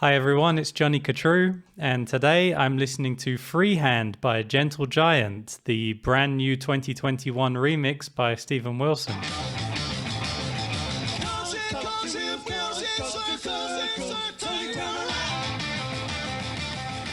Hi everyone, it's Johnny 𝐶𝐢𝐬𝐬, and today I'm listening to Freehand by Gentle Giant, the brand new 2021 remix by Steven Wilson.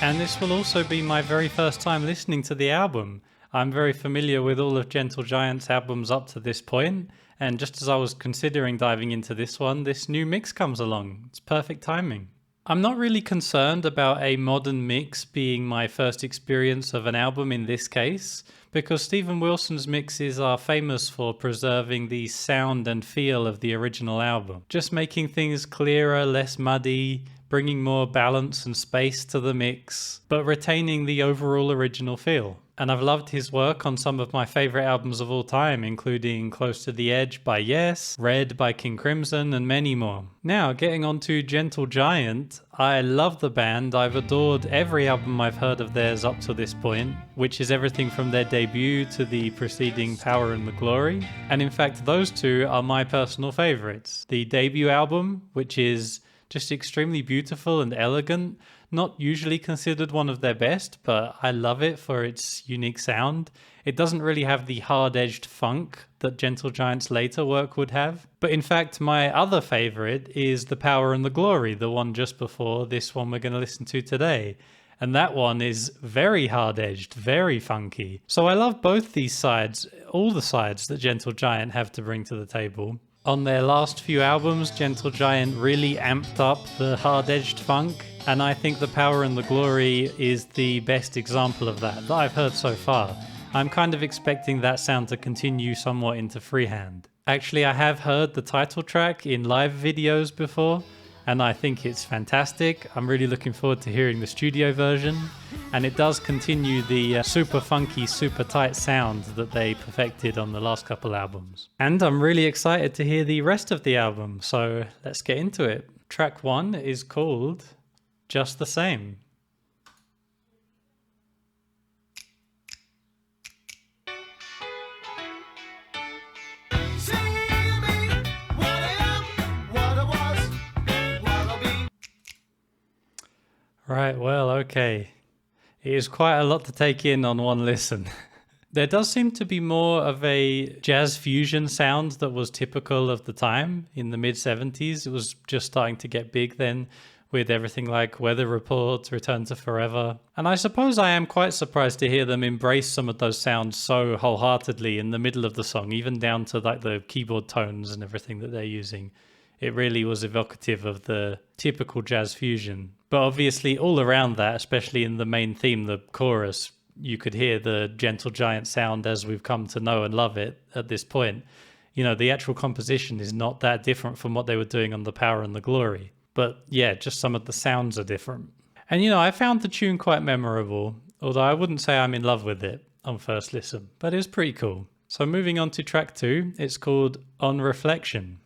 And this will also be my very first time listening to the album. I'm very familiar with all of Gentle Giant's albums up to this point, and just as I was considering diving into this one, this new mix comes along. It's perfect timing. I'm not really concerned about a modern mix being my first experience of an album in this case, because Steven Wilson's mixes are famous for preserving the sound and feel of the original album. Just making things clearer, less muddy, bringing more balance and space to the mix, but retaining the overall original feel. And I've loved his work on some of my favorite albums of all time, including Close to the Edge by Yes, Red by King Crimson, and many more. Now, getting on to Gentle Giant, I love the band. I've adored every album I've heard of theirs up to this point, which is everything from their debut to the preceding Power and the Glory. And in fact, those two are my personal favorites. The debut album, which is just extremely beautiful and elegant, not usually considered one of their best, but I love it for its unique sound. It doesn't really have the hard-edged funk that Gentle Giant's later work would have. But in fact, my other favorite is The Power and the Glory, the one just before this one we're going to listen to today. And that one is very hard-edged, very funky. So I love both these sides, all the sides that Gentle Giant have to bring to the table. On their last few albums, Gentle Giant really amped up the hard-edged funk, and I think The Power and the Glory is the best example of that I've heard so far. I'm kind of expecting that sound to continue somewhat into Freehand. Actually, I have heard the title track in live videos before, and I think it's fantastic. I'm really looking forward to hearing the studio version, and it does continue the super funky, super tight sound that they perfected on the last couple albums. And I'm really excited to hear the rest of the album, so let's get into it. Track 1 is called Just the Same. Right, well, okay. It is quite a lot to take in on one listen. There does seem to be more of a jazz fusion sound that was typical of the time in the mid-70s. It was just starting to get big then with everything like Weather Report, Return to Forever. And I suppose I am quite surprised to hear them embrace some of those sounds so wholeheartedly in the middle of the song, even down to like the keyboard tones and everything that they're using. It really was evocative of the typical jazz fusion. But obviously all around that, especially in the main theme, the chorus, you could hear the Gentle Giant sound as we've come to know and love it at this point. You know, the actual composition is not that different from what they were doing on The Power and the Glory. But yeah, just some of the sounds are different. And you know, I found the tune quite memorable, although I wouldn't say I'm in love with it on first listen, but it's pretty cool. So moving on to track 2, it's called On Reflection.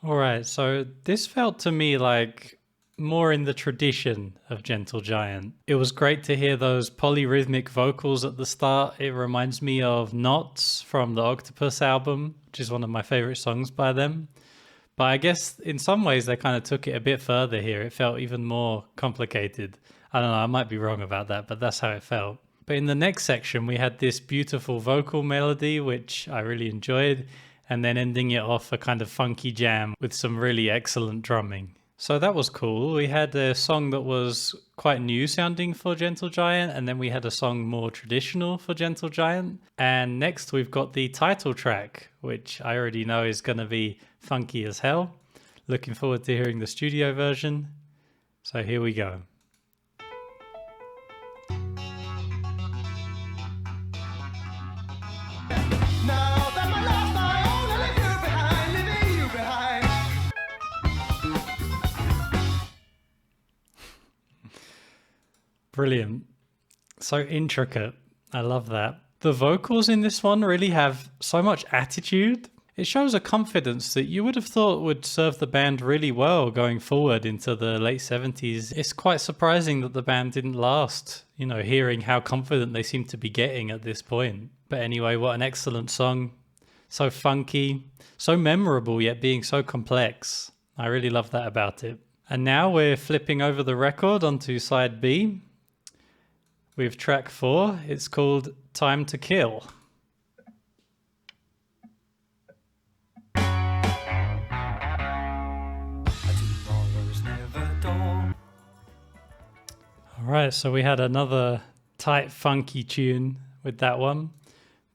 Alright, so this felt to me like more in the tradition of Gentle Giant. It was great to hear those polyrhythmic vocals at the start. It reminds me of Knots from the Octopus album, which is one of my favorite songs by them. But I guess in some ways they kind of took it a bit further here. It felt even more complicated. I don't know, I might be wrong about that, but that's how it felt. But in the next section, we had this beautiful vocal melody, which I really enjoyed, and then ending it off a kind of funky jam with some really excellent drumming. So that was cool. We had a song that was quite new sounding for Gentle Giant, and then we had a song more traditional for Gentle Giant. And next we've got the title track, which I already know is going to be funky as hell. Looking forward to hearing the studio version. So here we go. Brilliant. So intricate. I love that. The vocals in this one really have so much attitude. It shows a confidence that you would have thought would serve the band really well going forward into the late 70s. It's quite surprising that the band didn't last, you know, hearing how confident they seem to be getting at this point. But anyway, what an excellent song. So funky, so memorable, yet being so complex. I really love that about it. And now we're flipping over the record onto side B with track 4. It's called Time to Kill. Alright, so we had another tight, funky tune with that one.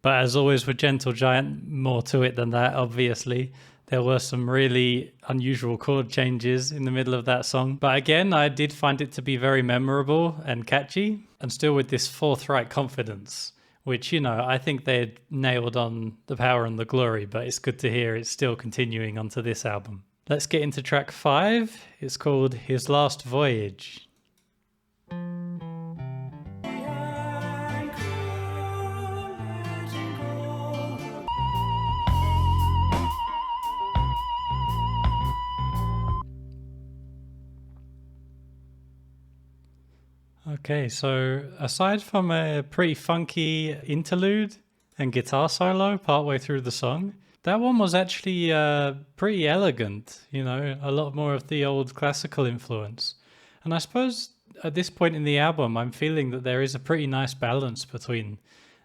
But as always with Gentle Giant, more to it than that, obviously. There were some really unusual chord changes in the middle of that song. But again, I did find it to be very memorable and catchy. And still with this forthright confidence, which, you know, I think they had nailed on the power and the glory. But it's good to hear it's still continuing onto this album. Let's get into track 5. It's called His Last Voyage. Okay, so aside from a pretty funky interlude and guitar solo partway through the song, that one was actually pretty elegant, you know, a lot more of the old classical influence. And I suppose at this point in the album, I'm feeling that there is a pretty nice balance between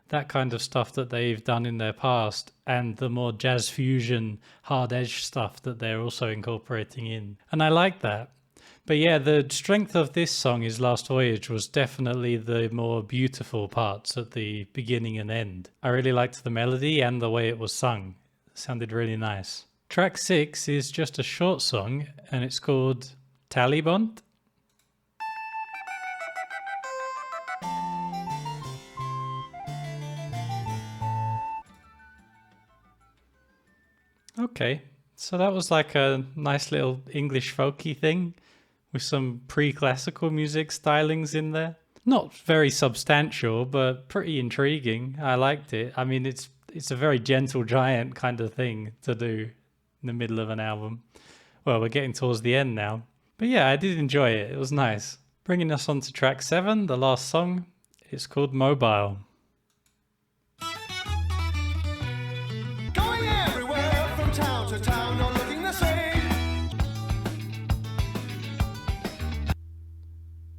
that kind of stuff that they've done in their past and the more jazz fusion, hard edge stuff that they're also incorporating in. And I like that. But yeah, the strength of this song, His Last Voyage, was definitely the more beautiful parts at the beginning and end. I really liked the melody and the way it was sung. It sounded really nice. Track 6 is just a short song and it's called Talybont. Okay, so that was like a nice little English folky thing with some pre-classical music stylings in there. Not very substantial, but pretty intriguing. I liked it. I mean, it's a very Gentle Giant kind of thing to do in the middle of an album. Well, we're getting towards the end now. But yeah, I did enjoy it. It was nice. Bringing us on to track 7, the last song. It's called Mobile. Going everywhere from town to town, all looking the same.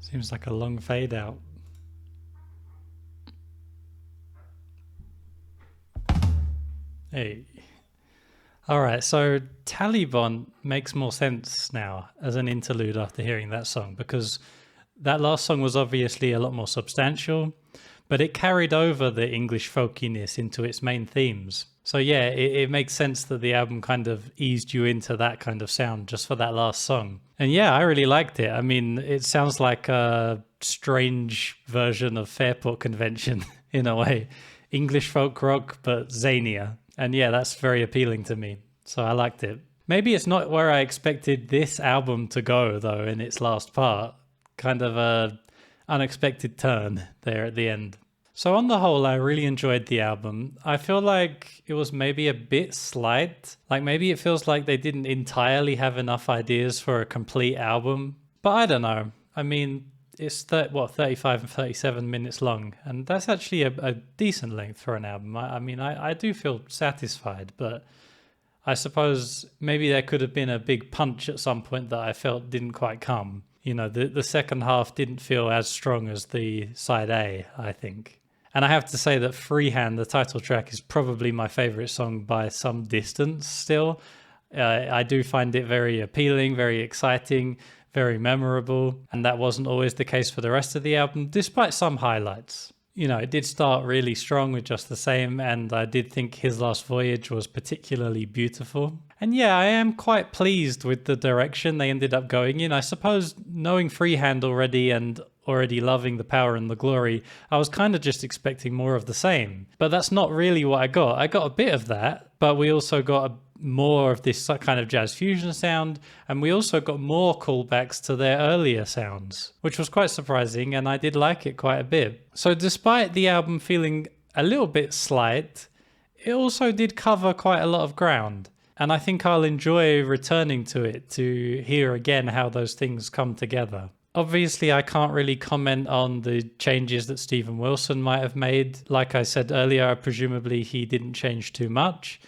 Seems like a long fade out. Hey. Alright, so Talybont makes more sense now as an interlude after hearing that song, because that last song was obviously a lot more substantial, but it carried over the English folkiness into its main themes. So yeah, it makes sense that the album kind of eased you into that kind of sound just for that last song. And yeah, I really liked it. I mean, it sounds like a strange version of Fairport Convention in a way. English folk rock, but zanier. And yeah, that's very appealing to me. So I liked it. Maybe it's not where I expected this album to go, though, in its last part. Kind of a unexpected turn there at the end. So on the whole, I really enjoyed the album. I feel like it was maybe a bit slight. Like maybe it feels like they didn't entirely have enough ideas for a complete album. But I don't know. I mean, it's 35 and 37 minutes long. And that's actually a decent length for an album. I do feel satisfied. But I suppose maybe there could have been a big punch at some point that I felt didn't quite come. You know, the second half didn't feel as strong as the side A, I think. And I have to say that Freehand, the title track, is probably my favorite song by some distance still. I do find it very appealing, very exciting, very memorable. And that wasn't always the case for the rest of the album, despite some highlights. You know, it did start really strong with Just the Same, and I did think His Last Voyage was particularly beautiful. And yeah, I am quite pleased with the direction they ended up going in. I suppose knowing Freehand already and already loving the power and the glory, I was kind of just expecting more of the same. But that's not really what I got. I got a bit of that, but we also got more of this kind of jazz fusion sound, and we also got more callbacks to their earlier sounds, which was quite surprising, and I did like it quite a bit. So despite the album feeling a little bit slight, it also did cover quite a lot of ground. And I think I'll enjoy returning to it to hear again how those things come together. Obviously, I can't really comment on the changes that Steven Wilson might have made. Like I said earlier, presumably he didn't change too much,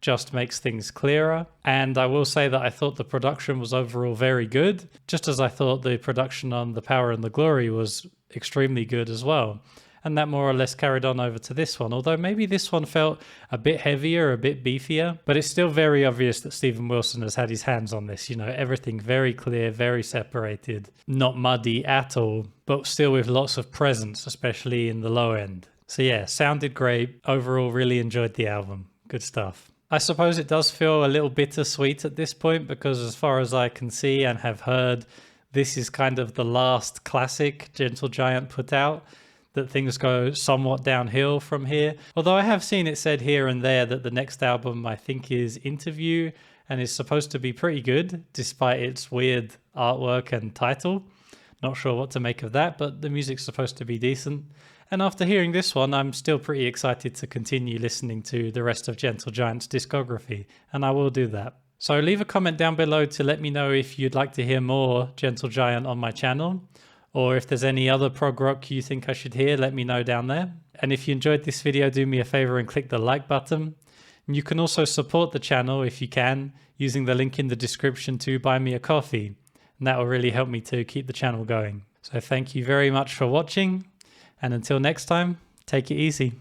just makes things clearer. And I will say that I thought the production was overall very good, just as I thought the production on The Power and the Glory was extremely good as well. And that more or less carried on over to this one, although maybe this one felt a bit heavier, a bit beefier, but it's still very obvious that Steven Wilson has had his hands on this. You know, everything very clear, very separated, not muddy at all, but still with lots of presence, especially in the low end. So yeah, sounded great. Overall, really enjoyed the album. Good stuff. I suppose it does feel a little bittersweet at this point because as far as I can see and have heard, this is kind of the last classic Gentle Giant put out, that things go somewhat downhill from here. Although I have seen it said here and there that the next album I think is Interview and is supposed to be pretty good despite its weird artwork and title. Not sure what to make of that, but the music's supposed to be decent. And after hearing this one, I'm still pretty excited to continue listening to the rest of Gentle Giant's discography, and I will do that. So leave a comment down below to let me know if you'd like to hear more Gentle Giant on my channel, or if there's any other prog rock you think I should hear, let me know down there. And if you enjoyed this video, do me a favor and click the like button. And you can also support the channel if you can, using the link in the description to buy me a coffee. And that will really help me to keep the channel going. So thank you very much for watching. And until next time, take it easy.